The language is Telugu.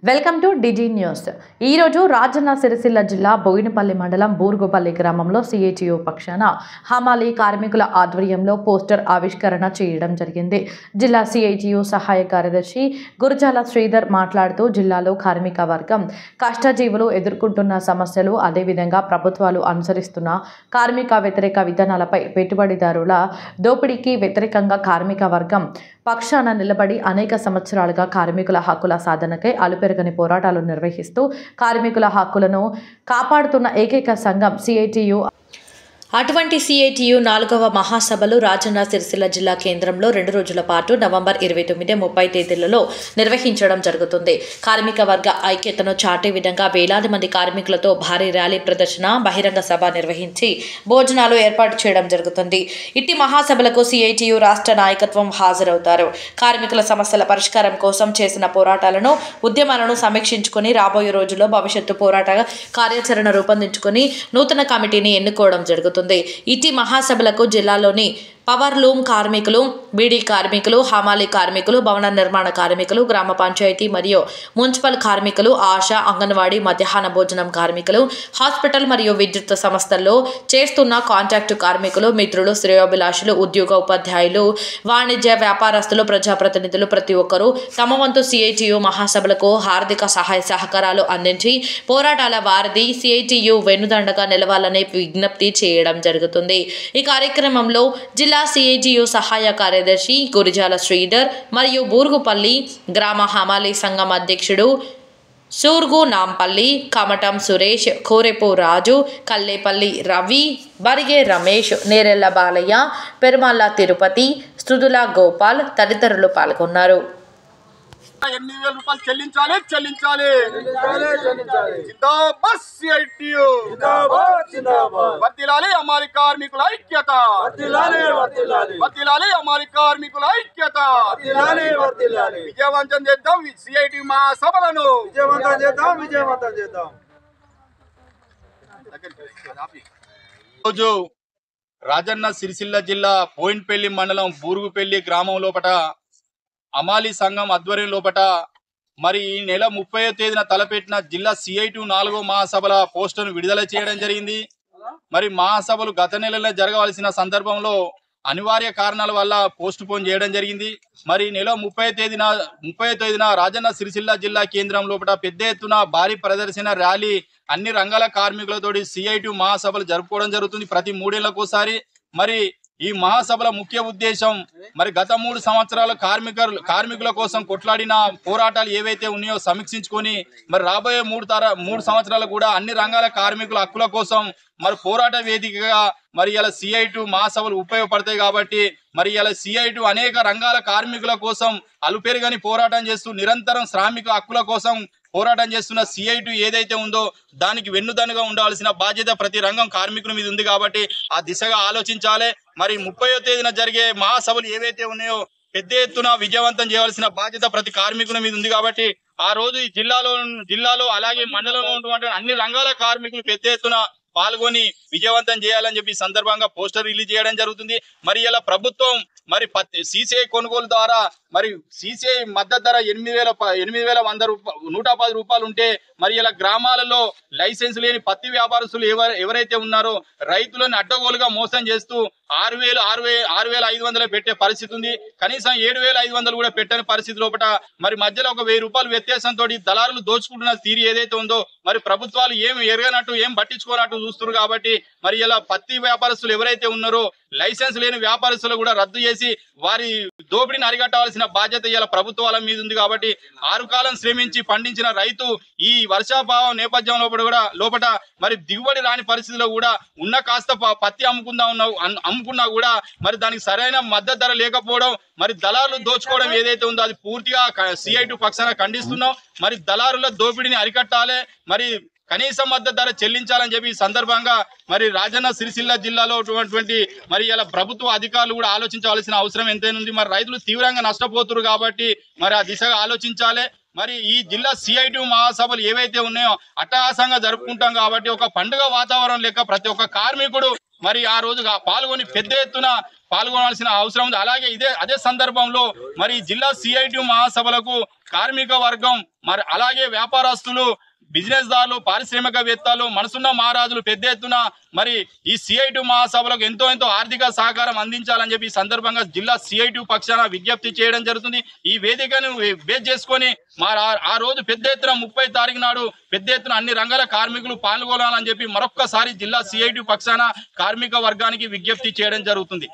Welcome to digi news. ఈ రోజు రాజన్న సిరిసిల్ల జిల్లా బోయినపల్లి మండలం బూర్గుపల్లి గ్రామంలో సిఐటియు పక్షాన హమాలీ కార్మికుల ఆధ్వర్యంలో పోస్టర్ ఆవిష్కరణ చేయడం జరిగింది. జిల్లా సిఐటియు సహాయ కార్యదర్శి గురజాల శ్రీధర్ మాట్లాడుతూ జిల్లాలో కార్మిక వర్గం కష్టజీవులు ఎదుర్కొంటున్న సమస్యలు, అదేవిధంగా ప్రభుత్వాలు అనుసరిస్తున్న కార్మిక వ్యతిరేక విధానాలపై పెట్టుబడిదారుల దోపిడీకి వ్యతిరేకంగా కార్మిక వర్గం పక్షాన నిలబడి అనేక సంవత్సరాలుగా కార్మికుల హక్కుల సాధనకై అలుపెరగని పోరాటాలు నిర్వహిస్తూ కార్మికుల హక్కులను కాపాడుతున్న ఏకైక సంఘం సిఐటియు. అటువంటి సిఐటియు 4వ మహాసభలు రాజన్న సిరిసిల్ల జిల్లా కేంద్రంలో 2 రోజుల పాటు నవంబర్ 29, 30 తేదీలలో నిర్వహించడం జరుగుతుంది. కార్మిక వర్గ ఐక్యతను చాటే విధంగా వేలాది మంది కార్మికులతో భారీ ర్యాలీ ప్రదర్శన, బహిరంగ సభ నిర్వహించి భోజనాలు ఏర్పాటు చేయడం జరుగుతుంది. ఇట్టి మహాసభలకు సిఐటియు రాష్ట్ర నాయకత్వం హాజరవుతారు. కార్మికుల సమస్యల పరిష్కారం కోసం చేసిన పోరాటాలను, ఉద్యమాలను సమీక్షించుకుని రాబోయే రోజుల్లో భవిష్యత్తు పోరాట కార్యాచరణ రూపొందించుకుని నూతన కమిటీని ఎన్నుకోవడం జరుగుతుంది. ఇటీ మహాసభలకు జిల్లాలోని పవర్ లూమ్ కార్మికులు, బీడీ కార్మికులు, హమాలీ కార్మికులు, భవన నిర్మాణ కార్మికులు, గ్రామ పంచాయతీ మరియు మున్సిపల్ కార్మికులు, ఆశా, అంగన్వాడీ, మధ్యాహ్న భోజనం కార్మికులు, హాస్పిటల్ మరియు విద్యుత్ సంస్థల్లో చేస్తున్న కాంట్రాక్టు కార్మికులు, మిత్రులు, శ్రేయోభిలాషులు, ఉద్యోగ ఉపాధ్యాయులు, వాణిజ్య వ్యాపారస్తులు, ప్రజాప్రతినిధులు ప్రతి ఒక్కరూ తమ వంతు సిఐటియు మహాసభలకు హార్దిక సహాయ సహకారాలు అందించి పోరాటాల వారిది సిఐటియు వెన్నుదండగా నిలవాలని విజ్ఞప్తి చేయడం జరుగుతుంది. ఈ కార్యక్రమంలో జిల్లా సిఐటియు సహాయ కార్యదర్శి గురజాల శ్రీధర్ మరియు బూర్గుపల్లి గ్రామ హమాలీ సంఘం అధ్యక్షుడు సూర్గు నాంపల్లి, కమటం సురేష్, కోరెపు రాజు, కల్లేపల్లి రవి, బరిగే రమేష్, నేరెళ్ల బాలయ్య, పెరుమల్ల తిరుపతి, స్తుదుల గోపాల్ తదితరులు పాల్గొన్నారు. 8,000 రూపాయలు చెల్లించాలి. జిందాబాద్ సిఐటియు, వర్ధిల్లాలి హమాలీ కార్మికుల ఐక్యత, వర్ధిల్లాలి హమాలీ కార్మికుల ఐక్యత, విజయవంతం చేద్దాం సిఐటియు మహాసభలను, విజయవంతం చేద్దాం. రోజు రాజన్న సిరిసిల్ల జిల్లా బోయినపల్లి మండలం బూరుగుపల్లి గ్రామం లోపట హమాలీ సంఘం ఆధ్వర్యం లోపట మరి ఈ నెల 30వ తేదీన తలపెట్టిన జిల్లా సిఐటియు 4వ మహాసభల పోస్టర్ను విడుదల చేయడం జరిగింది. మరి మహాసభలు గత నెలలో జరగవలసిన సందర్భంలో అనివార్య కారణాల వల్ల పోస్ట్ పోన్ చేయడం జరిగింది. మరి నెల 30వ తేదీన రాజన్న సిరిసిల్ల జిల్లా కేంద్రం లోపల పెద్ద ఎత్తున భారీ ప్రదర్శన, ర్యాలీ, అన్ని రంగాల కార్మికులతోటి సిఐటియు మహాసభలు జరుపుకోవడం జరుగుతుంది ప్రతి 3 ఏళ్లకోసారి. మరి ఈ మహాసభల ముఖ్య ఉద్దేశం మరి గత 3 సంవత్సరాల కార్మికుల కోసం కొట్లాడిన పోరాటాలు ఏవైతే ఉన్నాయో సమీక్షించుకొని మరి రాబోయే 3 సంవత్సరాలు కూడా అన్ని రంగాల కార్మికుల హక్కుల కోసం మరి పోరాట వేదికగా మరి ఇలా సిఐటియు మహాసభలు ఉపయోగపడతాయి. కాబట్టి మరి ఇలా సిఐటియు అనేక రంగాల కార్మికుల కోసం అలుపెరగని పోరాటం చేస్తూ నిరంతరం శ్రామిక హక్కుల కోసం పోరాటం చేస్తున్న సిఐటియు ఏదైతే ఉందో దానికి వెన్నుదన్నుగా ఉండాల్సిన బాధ్యత ప్రతి రంగం కార్మికుల మీద ఉంది. కాబట్టి ఆ దిశగా ఆలోచించాలి. మరి 30వ తేదీన జరిగే మహాసభలు ఏవైతే ఉన్నాయో పెద్ద ఎత్తున విజయవంతం చేయాల్సిన బాధ్యత ప్రతి కార్మికుల మీద ఉంది. కాబట్టి ఆ రోజు ఈ జిల్లాలో అలాగే మండలంలో ఉన్నటువంటి అన్ని రంగాల కార్మికులు పెద్ద ఎత్తున పాల్గొని విజయవంతం చేయాలని చెప్పి సందర్భంగా పోస్టర్ రిలీజ్ చేయడం జరుగుతుంది. మరి ఇలా ప్రభుత్వం మరి సిసిఐ కొనుగోలు ద్వారా మరి సిసిఐ మద్దతు ధర 8,110 రూపాయలు ఉంటే మరి ఇలా గ్రామాలలో లైసెన్స్ లేని పత్తి వ్యాపారస్తులు ఎవరైతే ఉన్నారో రైతులను అడ్డగోలుగా మోసం చేస్తూ 6,500 పెట్టే పరిస్థితి ఉంది. కనీసం 7,500 కూడా పెట్టని పరిస్థితి లోపల మరి మధ్యలో ఒక 1,000 రూపాయలు వ్యత్యాసంతో దళారులు దోచుకుంటున్న తీరు ఏదైతే ఉందో మరి ప్రభుత్వాలు ఏం ఎరగనట్టు ఏం పట్టించుకోనట్టు చూస్తున్నారు. కాబట్టి మరి ఇలా పత్తి వ్యాపారస్తులు ఎవరైతే ఉన్నారో లైసెన్స్ లేని వ్యాపారస్తులు కూడా రద్దు చేసి వారి దోపిడీని అరికట్టవలసిన బాధ్యత ఇలా ప్రభుత్వాల మీద ఉంది. కాబట్టి 6 కాలం శ్రమించి పండించిన రైతు ఈ వర్షాభావం నేపథ్యం లోపల మరి దిగుబడి రాని పరిస్థితిలో కూడా ఉన్న కాస్త పత్తి అమ్ముకున్నా కూడా మరి దానికి సరైన మద్దతు ధర లేకపోవడం, మరి దళారులు దోచుకోవడం ఏదైతే ఉందో అది పూర్తిగా సిఐటియు పక్షాన ఖండిస్తున్నాం. మరి దళారుల దోపిడీని అరికట్టాలి, మరి కనీస మద్దతు ధర చెల్లించాలని చెప్పి సందర్భంగా మరి రాజన్న సిరిసిల్ల జిల్లాలో ఉన్నటువంటి మరి ఇలా ప్రభుత్వ అధికారులు కూడా ఆలోచించవలసిన అవసరం ఎంతైనా ఉంది. మరి రైతులు తీవ్రంగా నష్టపోతున్నారు కాబట్టి మరి ఆ దిశగా ఆలోచించాలి. మరి ఈ జిల్లా సిఐటియు మహాసభలు ఏవైతే ఉన్నాయో అట్టహాసంగా జరుపుకుంటాం కాబట్టి ఒక పండుగ వాతావరణం లెక్క ప్రతి ఒక్క కార్మికుడు మరి ఆ రోజు పాల్గొని పెద్ద ఎత్తున పాల్గొనాల్సిన అవసరం ఉంది. అలాగే అదే సందర్భంలో మరి జిల్లా సిఐటియు మహాసభలకు కార్మిక వర్గం మరి అలాగే వ్యాపారస్తులు, బిజినెస్ దారులు, పారిశ్రామికవేత్తలు, మనసున్న మహారాజులు పెద్ద ఎత్తున మరి ఈ సిఐటి మహాసభలకు ఎంతో ఆర్థిక సహకారం అందించాలని చెప్పి ఈ సందర్భంగా జిల్లా సిఐటి పక్షాన విజ్ఞప్తి చేయడం జరుగుతుంది. ఈ వేదికను బేస్ చేసుకొని ఆ రోజు పెద్ద ఎత్తున 30 తారీఖు నాడు పెద్ద ఎత్తున అన్ని రంగాల కార్మికులు పాల్గొనాలని చెప్పి మరొక్కసారి జిల్లా సిఐటి పక్షాన కార్మిక వర్గానికి విజ్ఞప్తి చేయడం జరుగుతుంది.